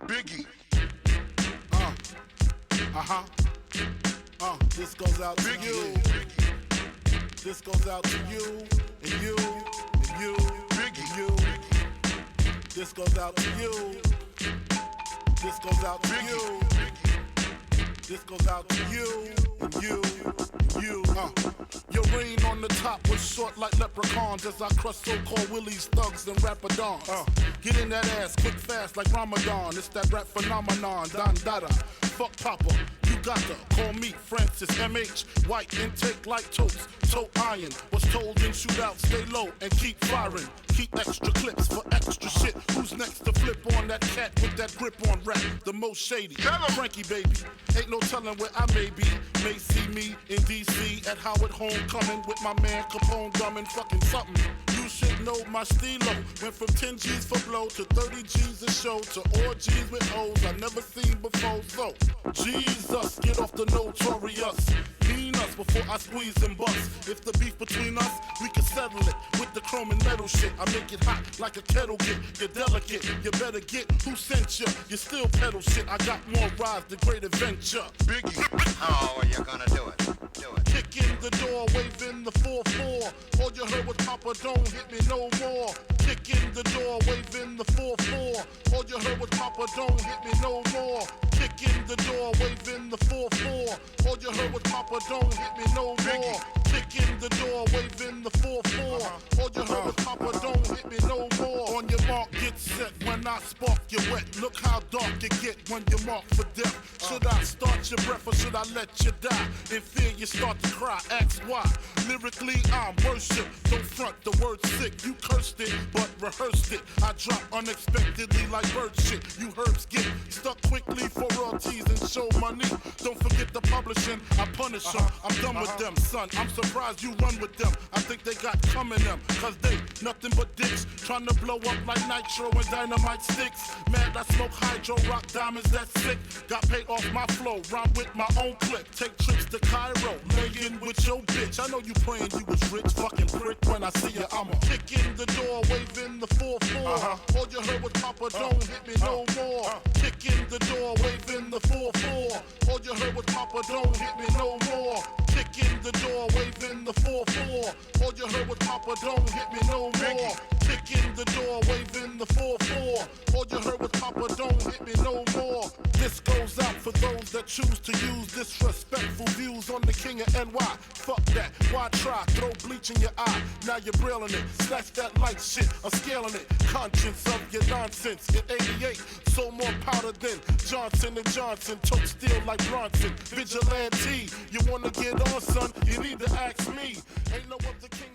Biggie. This goes out to Biggie. you. This goes out to you and you and you Biggie. and you. This goes out to you. This goes out to you. This goes out to you and you and you. Your reign on the top was short like leprechauns as I crush so-called willies, thugs, and rapadons. Get in that ass quick fast like Ramadan. It's that rap phenomenon, Don Dada. Fuck Papa, you gotta call me Francis M.H. White intake like toast, toe iron. Was told in shootout, stay low and keep firing. Keep extra clips for extra shit. Who's next to flip on that cat with that grip on rap? The most shady, Frankie baby. Ain't no telling where I may be. May see me in D.C. at Howard Homecoming with my man Capone drumming fucking something. You should know my stilo. Went from 10 G's for blow to 30 G's a show to all G's with O's I never seen before. So, Jesus, get off the notorious. Mean us before I squeeze and bust. If the beef between us, we can settle it with the chrome and metal shit. I make it hot like a kettle get. You're delicate, you better get who sent you. You still pedal shit. I got more rides, the great adventure. Biggie. How are you gonna do it? Do it. Kick in the door, waving the 4-4. All you heard was Papa, don't hit me no more. Kick in the door, waving the 4-4. All you heard was Papa, don't hit me no more. Kick in the door, waving the 4-4. All you heard was Papa, don't hit me no more. Kick in the door, waving the 4-4. All you heard was Papa, don't hit me no more. On your mark, get set. When I spark, you wet. Look how dark you get when you're marked for death. Should I start your breath or should I let you die? In fear, you start to cry. Ask why. Lyrically, I'm worship. Don't front the word sick. You cursed it, but rehearsed it. I drop unexpectedly like bird shit. You herbs get stuck quickly for royalties and show money. Don't forget the publishing. I punish them. I'm done with them, son. I'm surprised you run with them. I think they got coming them. Cause they nothing but dicks. Trying to blow up like nitro and dynamite sticks. Mad I smoke hydro, rock diamonds, that's sick. Got paid off my flow, rhyme with my own clip. Take trips to Cairo, lay in with your bitch. I know you praying you was rich, fucking prick. When I see you, I'ma kick in the door, waving the 4-4. All you heard was Papa, don't hit me no more. Kick in the door, waving the 4-4. All you heard was Papa, don't hit me no more. Kick in the door, waving the 4-4. All you heard was Papa, don't hit me no more. Kick in the door, waving the 4-4. All you heard was Papa, don't hit me no more. This goes out for those that choose to use disrespectful views on the king of NY. Fuck that, why try? Throw bleach in your eye, now you're brailing it. Snatch that light shit, I'm scaling it. Conscience of your nonsense. In 88, sold more powder than Johnson & Johnson. Tote steel like Bronson. Vigilante, you wanna get on, son? You need to ask me. Ain't no other king.